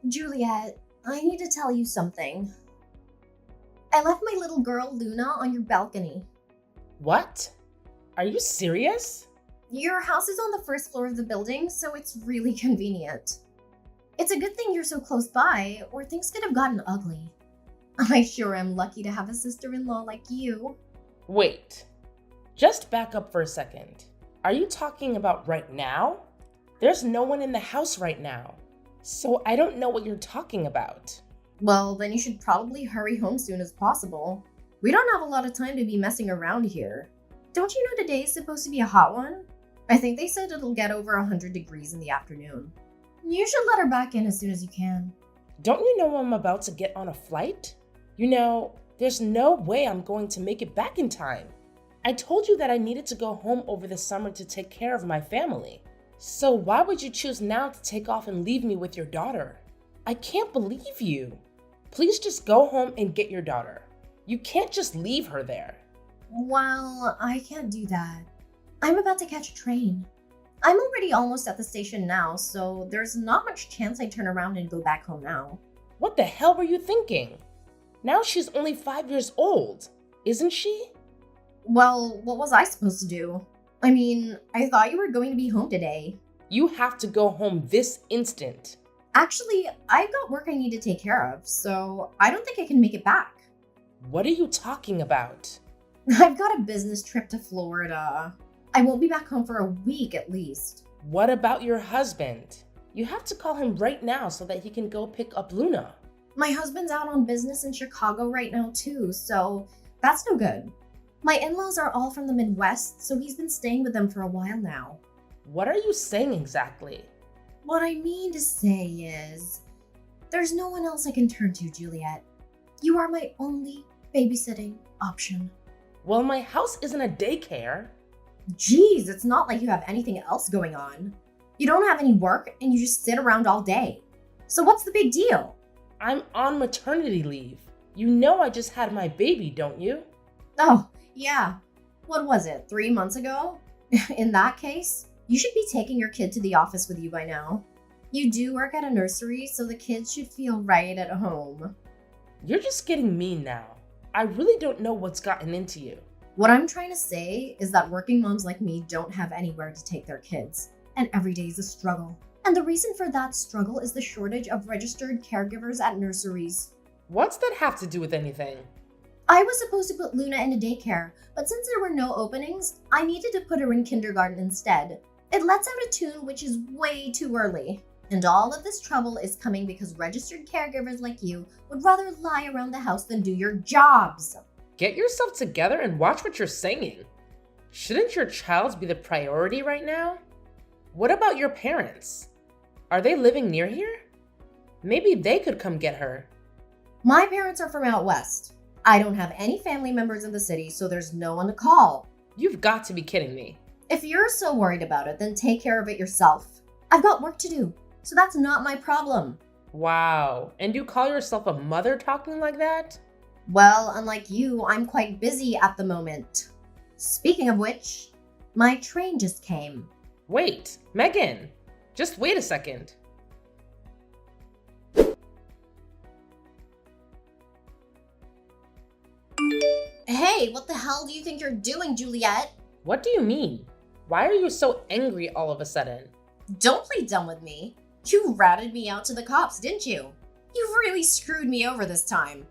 Juliet, I need to tell you something. I left my little girl Luna on your balcony. What? Are you serious? Your house is on the first floor of the building, so it's really convenient. It's a good thing you're so close by, or things could have gotten ugly. I sure am lucky to have a sister-in-law like you. Wait. Just back up for a second. Are you talking about right now? There's no one in the house right now, so I don't know what you're talking about. Well, then you should probably hurry home soon as possible. We don't have a lot of time to be messing around here. Don't you know today is supposed to be a hot one? I think they said it'll get over 100 degrees in the afternoon. You should let her back in as soon as you can. Don't you know I'm about to get on a flight? You know, there's no way I'm going to make it back in time. I told you that I needed to go home over the summer to take care of my family. So why would you choose now to take off and leave me with your daughter? I can't believe you. Please just go home and get your daughter. You can't just leave her there. Well, I can't do that. I'm about to catch a train. I'm already almost at the station now, so there's not much chance I turn around and go back home now. What the hell were you thinking? Now she's only 5 years old, isn't she? Well, what was I supposed to do? I mean, I thought you were going to be home today. You have to go home this instant. Actually, I've got work I need to take care of, so I don't think I can make it back. What are you talking about? I've got a business trip to Florida. I won't be back home for a week at least. What about your husband? You have to call him right now so that he can go pick up Luna. My husband's out on business in Chicago right now too, so that's no good. My in-laws are all from the Midwest, so he's been staying with them for a while now. What are you saying exactly? What I mean to say is, there's no one else I can turn to, Juliet. You are my only babysitting option. Well, my house isn't a daycare. Geez, it's not like you have anything else going on. You don't have any work and you just sit around all day. So what's the big deal? I'm on maternity leave. You know I just had my baby, don't you? Oh, yeah. What was it, 3 months ago? In that case, you should be taking your kid to the office with you by now. You do work at a nursery, so the kids should feel right at home. You're just getting mean now. I really don't know what's gotten into you. What I'm trying to say is that working moms like me don't have anywhere to take their kids, and every day is a struggle. And the reason for that struggle is the shortage of registered caregivers at nurseries. What's that have to do with anything? I was supposed to put Luna in a daycare, but since there were no openings, I needed to put her in kindergarten instead. It lets out a tune which is way too early. And all of this trouble is coming because registered caregivers like you would rather lie around the house than do your jobs. Get yourself together and watch what you're saying. Shouldn't your child be the priority right now? What about your parents? Are they living near here? Maybe they could come get her. My parents are from out west. I don't have any family members in the city, so there's no one to call. You've got to be kidding me. If you're so worried about it, then take care of it yourself. I've got work to do, so that's not my problem. Wow, and you call yourself a mother talking like that? Well, unlike you, I'm quite busy at the moment. Speaking of which, my train just came. Wait, Megan, just wait a second. Hey, what the hell do you think you're doing, Juliet? What do you mean? Why are you so angry all of a sudden? Don't play dumb with me. You ratted me out to the cops, didn't you? You really screwed me over this time.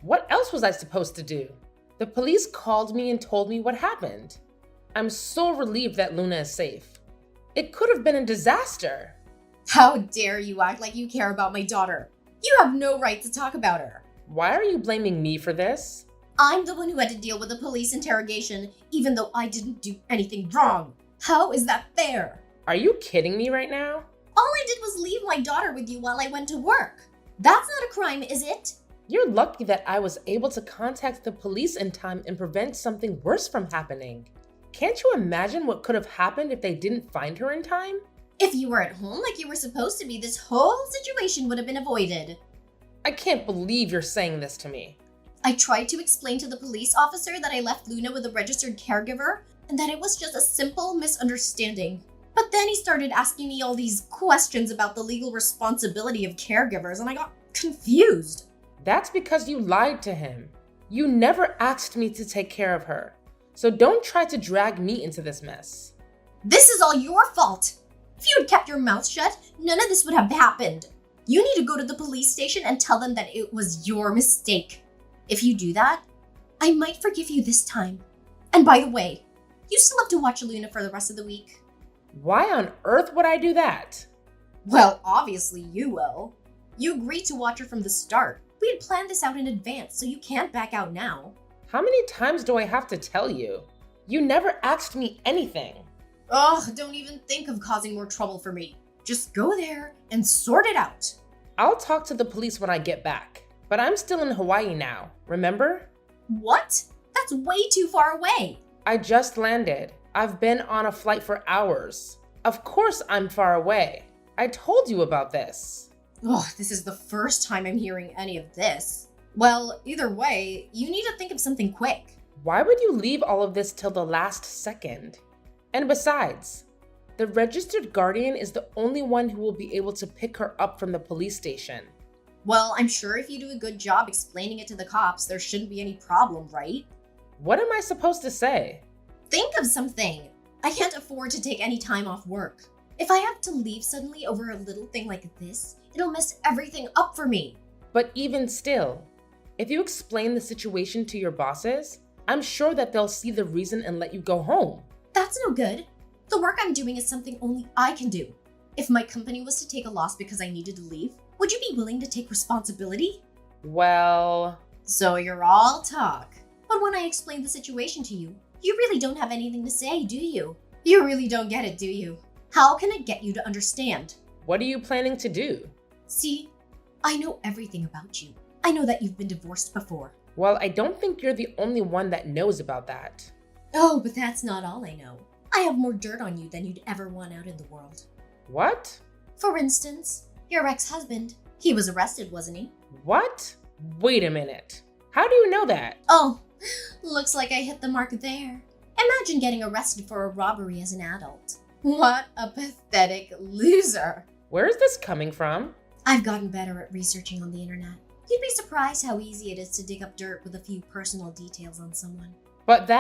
What else was I supposed to do? The police called me and told me what happened. I'm so relieved that Luna is safe. It could have been a disaster. How dare you act like you care about my daughter? You have no right to talk about her. Why are you blaming me for this? I'm the one who had to deal with the police interrogation, even though I didn't do anything wrong. How is that fair? Are you kidding me right now? All I did was leave my daughter with you while I went to work. That's not a crime, is it? You're lucky that I was able to contact the police in time and prevent something worse from happening. Can't you imagine what could have happened if they didn't find her in time? If you were at home like you were supposed to be, this whole situation would have been avoided. I can't believe you're saying this to me. I tried to explain to the police officer that I left Luna with a registered caregiver and that it was just a simple misunderstanding. But then he started asking me all these questions about the legal responsibility of caregivers, and I got confused. That's because you lied to him. You never asked me to take care of her. So don't try to drag me into this mess. This is all your fault. If you had kept your mouth shut, none of this would have happened. You need to go to the police station and tell them that it was your mistake. If you do that, I might forgive you this time. And by the way, you still have to watch Luna for the rest of the week. Why on earth would I do that? Well, obviously you will. You agreed to watch her from the start. We had planned this out in advance, so you can't back out now. How many times do I have to tell you? You never asked me anything. Ugh, don't even think of causing more trouble for me. Just go there and sort it out. I'll talk to the police when I get back. But I'm still in Hawaii now, remember? What? That's way too far away. I just landed. I've been on a flight for hours. Of course I'm far away. I told you about this. Ugh, this is the first time I'm hearing any of this. Well, either way, you need to think of something quick. Why would you leave all of this till the last second? And besides, the registered guardian is the only one who will be able to pick her up from the police station. Well, I'm sure if you do a good job explaining it to the cops, there shouldn't be any problem, right? What am I supposed to say? Think of something. I can't afford to take any time off work. If I have to leave suddenly over a little thing like this, it'll mess everything up for me. But even still, if you explain the situation to your bosses, I'm sure that they'll see the reason and let you go home. That's no good. The work I'm doing is something only I can do. If my company was to take a loss because I needed to leave, would you be willing to take responsibility? Well... So you're all talk. But when I explain the situation to you, you really don't have anything to say, do you? You really don't get it, do you? How can I get you to understand? What are you planning to do? See, I know everything about you. I know that you've been divorced before. Well, I don't think you're the only one that knows about that. Oh, but that's not all I know. I have more dirt on you than you'd ever want out in the world. What? For instance, your ex-husband. He was arrested, wasn't he? What? Wait a minute. How do you know that? Oh, looks like I hit the mark there. Imagine getting arrested for a robbery as an adult. What a pathetic loser. Where is this coming from? I've gotten better at researching on the internet. You'd be surprised how easy it is to dig up dirt with a few personal details on someone. But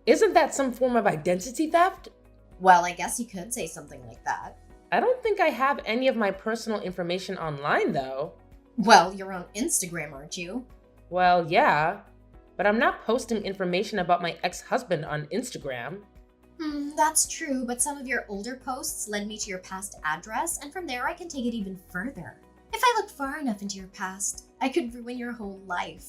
isn't that some form of identity theft? Well, I guess you could say something like that. I don't think I have any of my personal information online, though. Well, you're on Instagram, aren't you? Well, yeah, but I'm not posting information about my ex-husband on Instagram. That's true, but some of your older posts led me to your past address, and from there I can take it even further. If I look far enough into your past, I could ruin your whole life.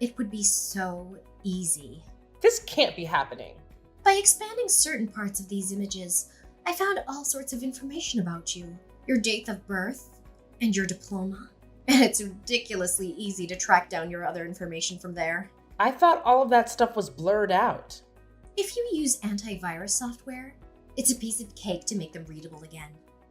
It would be so easy. This can't be happening. By expanding certain parts of these images, I found all sorts of information about you. Your date of birth, and your diploma. And it's ridiculously easy to track down your other information from there. I thought all of that stuff was blurred out. If you use antivirus software, it's a piece of cake to make them readable again.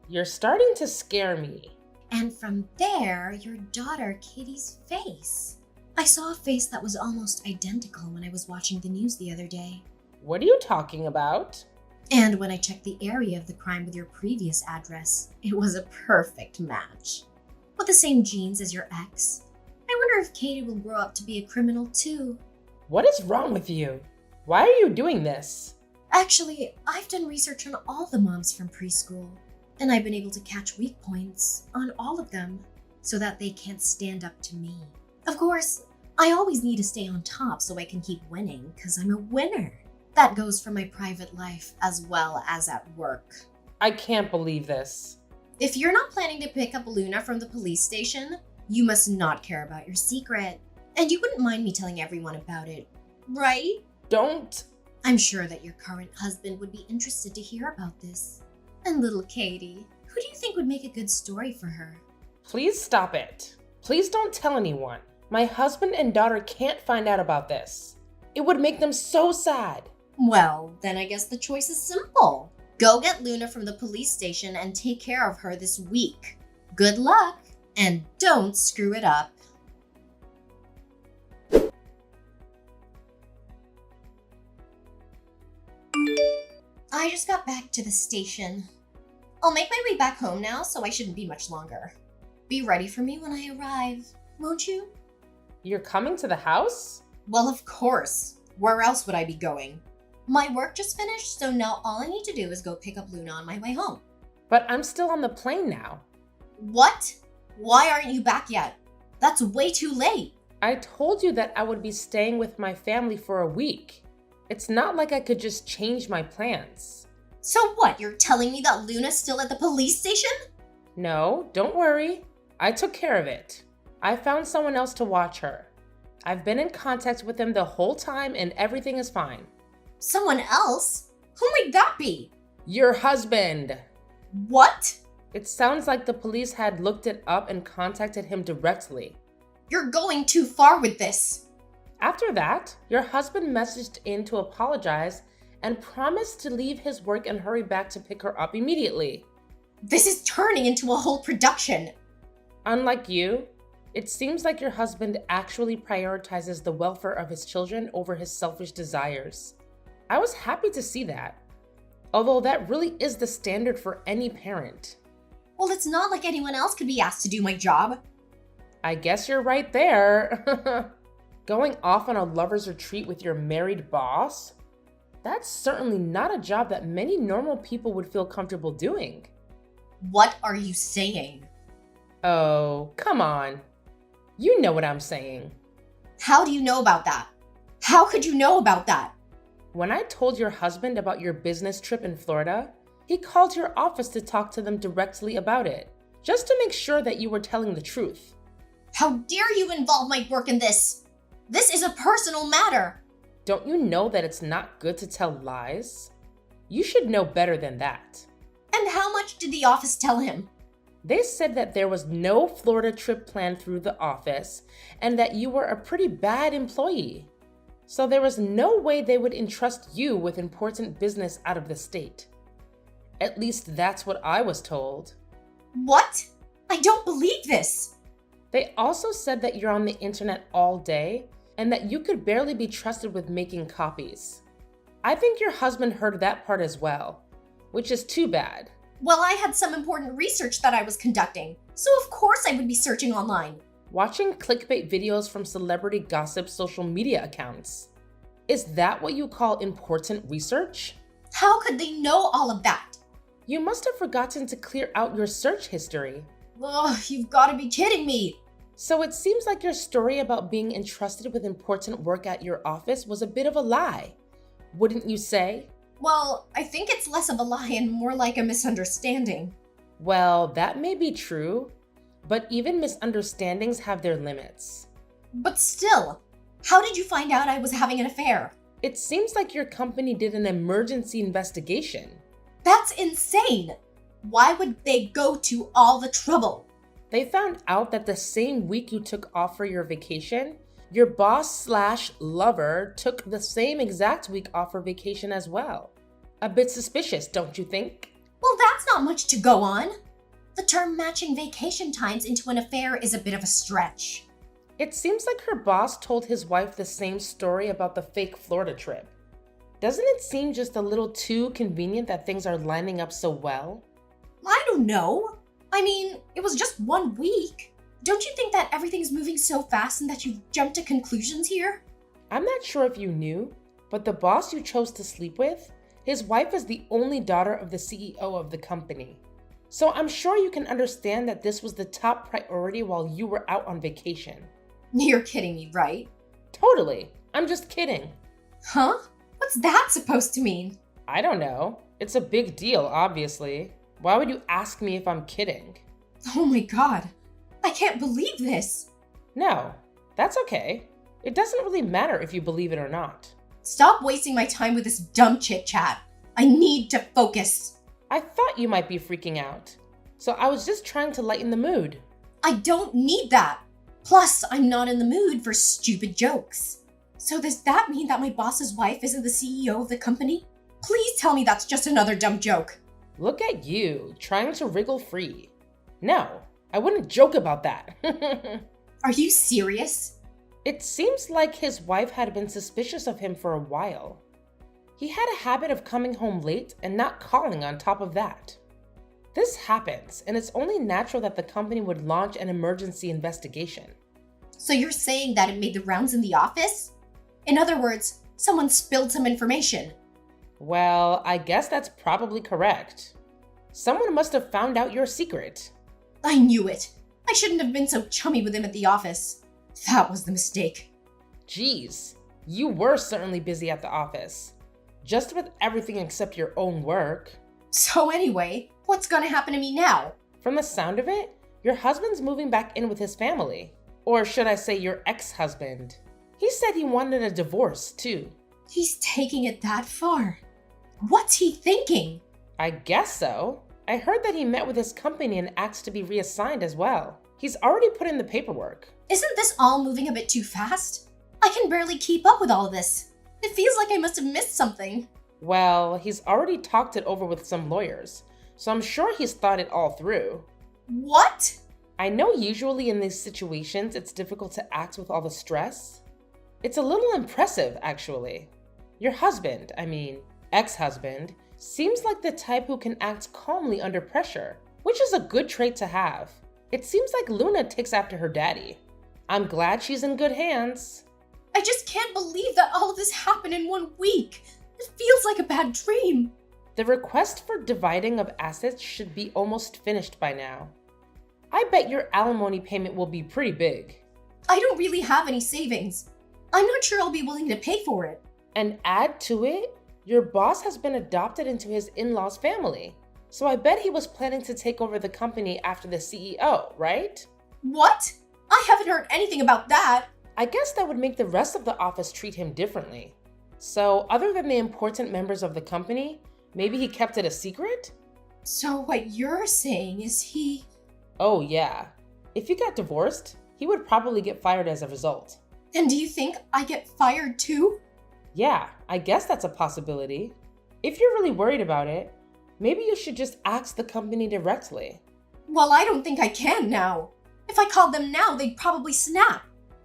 You're starting to scare me. And from there, your daughter Kitty's face. I saw a face that was almost identical when I was watching the news the other day. What are you talking about? And when I checked the area of the crime with your previous address, it was a perfect match. With the same genes as your ex. I wonder if Katie will grow up to be a criminal too. What is wrong with you? Why are you doing this? Actually, I've done research on all the moms from preschool, and I've been able to catch weak points on all of them so that they can't stand up to me. Of course, I always need to stay on top so I can keep winning, because I'm a winner. That goes for my private life as well as at work. I can't believe this. If you're not planning to pick up Luna from the police station, you must not care about your secret. And you wouldn't mind me telling everyone about it, right? Don't. I'm sure that your current husband would be interested to hear about this. And little Katie, who do you think would make a good story for her? Please stop it. Please don't tell anyone. My husband and daughter can't find out about this. It would make them so sad. Well, then I guess the choice is simple. Go get Luna from the police station and take care of her this week. Good luck, and don't screw it up. I just got back to the station. I'll make my way back home now, so I shouldn't be much longer. Be ready for me when I arrive, won't you? You're coming to the house? Well, of course. Where else would I be going? My work just finished, so now all I need to do is go pick up Luna on my way home. But I'm still on the plane now. What? Why aren't you back yet? That's way too late. I told you that I would be staying with my family for a week. It's not like I could just change my plans. So what, you're telling me that Luna's still at the police station? No, don't worry. I took care of it. I found someone else to watch her. I've been in contact with him the whole time and everything is fine. Someone else? Who might that be? Your husband. What? It sounds like the police had looked it up and contacted him directly. You're going too far with this. After that, your husband messaged in to apologize and promised to leave his work and hurry back to pick her up immediately. This is turning into a whole production. Unlike you, it seems like your husband actually prioritizes the welfare of his children over his selfish desires. I was happy to see that, although that really is the standard for any parent. Well, it's not like anyone else could be asked to do my job. I guess you're right there. Going off on a lover's retreat with your married boss? That's certainly not a job that many normal people would feel comfortable doing. What are you saying? Oh, come on. You know what I'm saying. How do you know about that? How could you know about that? When I told your husband about your business trip in Florida, he called your office to talk to them directly about it, just to make sure that you were telling the truth. How dare you involve my work in this? This is a personal matter. Don't you know that it's not good to tell lies? You should know better than that. And how much did the office tell him? They said that there was no Florida trip planned through the office and that you were a pretty bad employee. So there was no way they would entrust you with important business out of the state. At least that's what I was told. What? I don't believe this. They also said that you're on the internet all day and that you could barely be trusted with making copies. I think your husband heard that part as well, which is too bad. Well, I had some important research that I was conducting, so of course I would be searching online. Watching clickbait videos from celebrity gossip social media accounts. Is that what you call important research? How could they know all of that? You must have forgotten to clear out your search history. Ugh, you've got to be kidding me. So it seems like your story about being entrusted with important work at your office was a bit of a lie, wouldn't you say? Well, I think it's less of a lie and more like a misunderstanding. Well, that may be true, but even misunderstandings have their limits. But still, how did you find out I was having an affair? It seems like your company did an emergency investigation. That's insane! Why would they go to all the trouble? They found out that the same week you took off for your vacation, your boss/lover took the same exact week off for vacation as well. A bit suspicious, don't you think? Well, that's not much to go on. The term matching vacation times into an affair is a bit of a stretch. It seems like her boss told his wife the same story about the fake Florida trip. Doesn't it seem just a little too convenient that things are lining up so well? I don't know. I mean, it was just 1 week. Don't you think that everything's moving so fast and that you've jumped to conclusions here? I'm not sure if you knew, but the boss you chose to sleep with, his wife is the only daughter of the CEO of the company. So I'm sure you can understand that this was the top priority while you were out on vacation. You're kidding me, right? Totally. I'm just kidding. Huh? What's that supposed to mean? I don't know. It's a big deal, obviously. Why would you ask me if I'm kidding? Oh my god. I can't believe this. No, that's okay. It doesn't really matter if you believe it or not. Stop wasting my time with this dumb chit-chat. I need to focus. I thought you might be freaking out, so I was just trying to lighten the mood. I don't need that. Plus, I'm not in the mood for stupid jokes. So does that mean that my boss's wife isn't the CEO of the company? Please tell me that's just another dumb joke. Look at you, trying to wriggle free. No, I wouldn't joke about that. Are you serious? It seems like his wife had been suspicious of him for a while. He had a habit of coming home late and not calling on top of that. This happens, and it's only natural that the company would launch an emergency investigation. So you're saying that it made the rounds in the office? In other words, someone spilled some information. Well, I guess that's probably correct. Someone must have found out your secret. I knew it. I shouldn't have been so chummy with him at the office. That was the mistake. Geez, you were certainly busy at the office. Just with everything except your own work. So anyway, what's gonna happen to me now? From the sound of it, your husband's moving back in with his family. Or should I say your ex-husband. He said he wanted a divorce, too. He's taking it that far. What's he thinking? I guess so. I heard that he met with his company and asked to be reassigned as well. He's already put in the paperwork. Isn't this all moving a bit too fast? I can barely keep up with all of this. It feels like I must have missed something. Well, he's already talked it over with some lawyers, so I'm sure he's thought it all through. What? I know usually in these situations it's difficult to act with all the stress. It's a little impressive, actually. Your husband, ex-husband, seems like the type who can act calmly under pressure, which is a good trait to have. It seems like Luna takes after her daddy. I'm glad she's in good hands. I just can't believe that all of this happened in 1 week. It feels like a bad dream. The request for dividing of assets should be almost finished by now. I bet your alimony payment will be pretty big. I don't really have any savings. I'm not sure I'll be willing to pay for it. And add to it, your boss has been adopted into his in-laws' family. So I bet he was planning to take over the company after the CEO, right? What? I haven't heard anything about that. I guess that would make the rest of the office treat him differently. So other than the important members of the company, maybe he kept it a secret? So what you're saying is he... Oh yeah. If he got divorced, he would probably get fired as a result. And do you think I get fired too? Yeah, I guess that's a possibility. If you're really worried about it, maybe you should just ask the company directly. Well, I don't think I can now. If I called them now, they'd probably snap.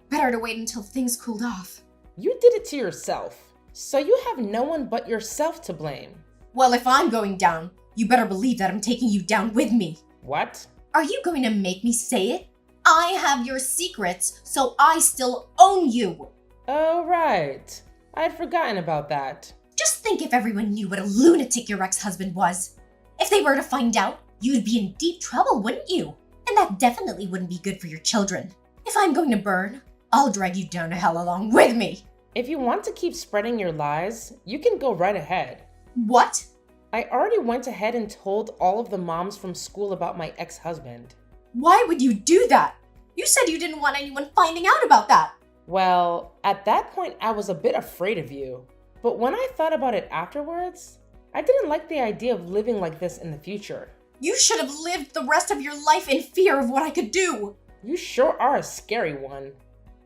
Better to wait until things cooled off. You did it to yourself, so you have no one but yourself to blame. Well, if I'm going down, you better believe that I'm taking you down with me. What? Are you going to make me say it? I have your secrets, so I still own you. Oh, right. I'd forgotten about that. Just think if everyone knew what a lunatic your ex-husband was. If they were to find out, you'd be in deep trouble, wouldn't you? And that definitely wouldn't be good for your children. If I'm going to burn, I'll drag you down to hell along with me. If you want to keep spreading your lies, you can go right ahead. What? I already went ahead and told all of the moms from school about my ex-husband. Why would you do that? You said you didn't want anyone finding out about that. Well, at that point, I was a bit afraid of you. But when I thought about it afterwards, I didn't like the idea of living like this in the future. You should have lived the rest of your life in fear of what I could do. You sure are a scary one.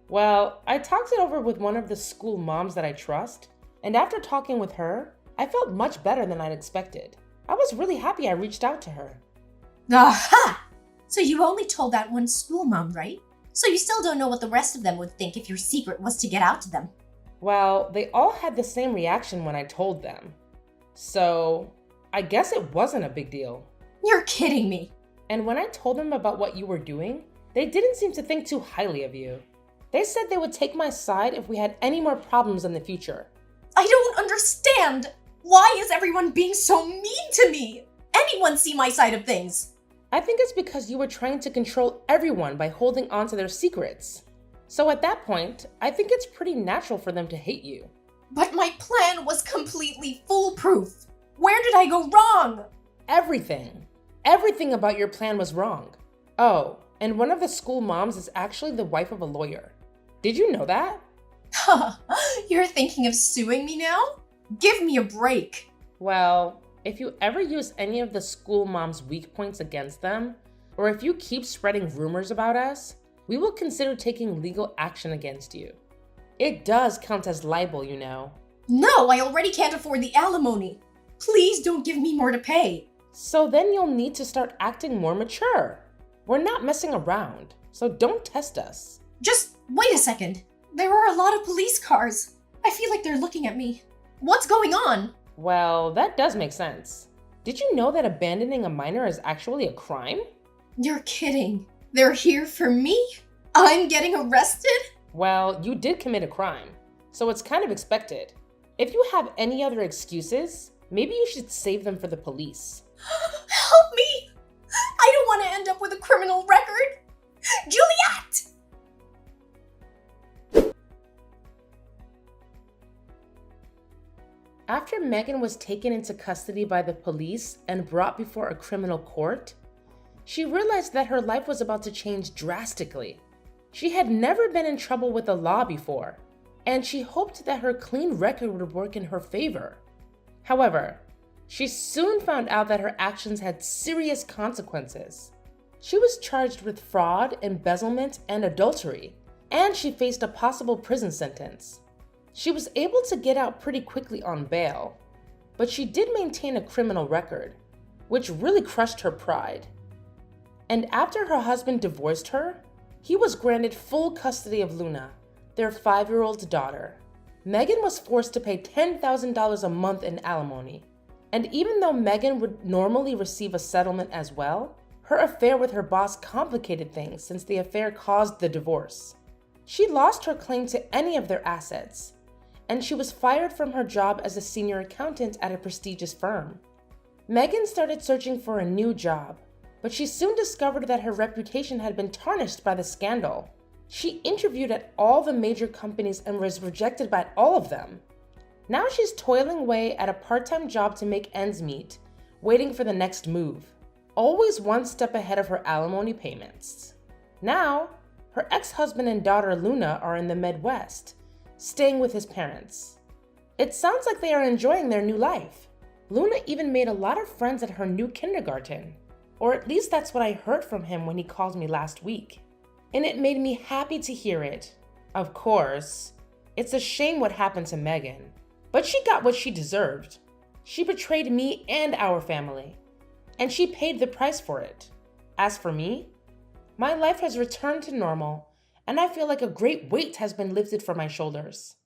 Well, I talked it over with one of the school moms that I trust, and after talking with her, I felt much better than I'd expected. I was really happy I reached out to her. Aha! So you only told that one school mom, right? So you still don't know what the rest of them would think if your secret was to get out to them. Well, they all had the same reaction when I told them. So, I guess it wasn't a big deal. You're kidding me. And when I told them about what you were doing, they didn't seem to think too highly of you. They said they would take my side if we had any more problems in the future. I don't understand. Why is everyone being so mean to me? Anyone see my side of things? I think it's because you were trying to control everyone by holding on to their secrets. So at that point, I think it's pretty natural for them to hate you. But my plan was completely foolproof. Where did I go wrong? Everything. Everything about your plan was wrong. Oh, and one of the school moms is actually the wife of a lawyer. Did you know that? You're thinking of suing me now? Give me a break. Well, if you ever use any of the school mom's weak points against them, or if you keep spreading rumors about us, we will consider taking legal action against you. It does count as libel, you know. No, I already can't afford the alimony. Please don't give me more to pay. So then you'll need to start acting more mature. We're not messing around, so don't test us. Just wait a second. There are a lot of police cars. I feel like they're looking at me. What's going on? Well, that does make sense. Did you know that abandoning a minor is actually a crime? You're kidding. They're here for me? I'm getting arrested? Well, you did commit a crime, so it's kind of expected. If you have any other excuses, maybe you should save them for the police. Help me! I don't want to end up with a criminal record! Juliet! After Megan was taken into custody by the police and brought before a criminal court, she realized that her life was about to change drastically. She had never been in trouble with the law before, and she hoped that her clean record would work in her favor. However, she soon found out that her actions had serious consequences. She was charged with fraud, embezzlement, and adultery, and she faced a possible prison sentence. She was able to get out pretty quickly on bail, but she did maintain a criminal record, which really crushed her pride. And after her husband divorced her, he was granted full custody of Luna, their 5-year-old daughter. Megan was forced to pay $10,000 a month in alimony. And even though Megan would normally receive a settlement as well, her affair with her boss complicated things since the affair caused the divorce. She lost her claim to any of their assets, and she was fired from her job as a senior accountant at a prestigious firm. Megan started searching for a new job, but she soon discovered that her reputation had been tarnished by the scandal. She interviewed at all the major companies and was rejected by all of them. Now she's toiling away at a part-time job to make ends meet, waiting for the next move, always one step ahead of her alimony payments. Now, her ex-husband and daughter Luna are in the Midwest, staying with his parents. It sounds like they are enjoying their new life. Luna even made a lot of friends at her new kindergarten, or at least that's what I heard from him when he called me last week. And it made me happy to hear it. Of course, it's a shame what happened to Megan, but she got what she deserved. She betrayed me and our family, and she paid the price for it. As for me, my life has returned to normal, and I feel like a great weight has been lifted from my shoulders.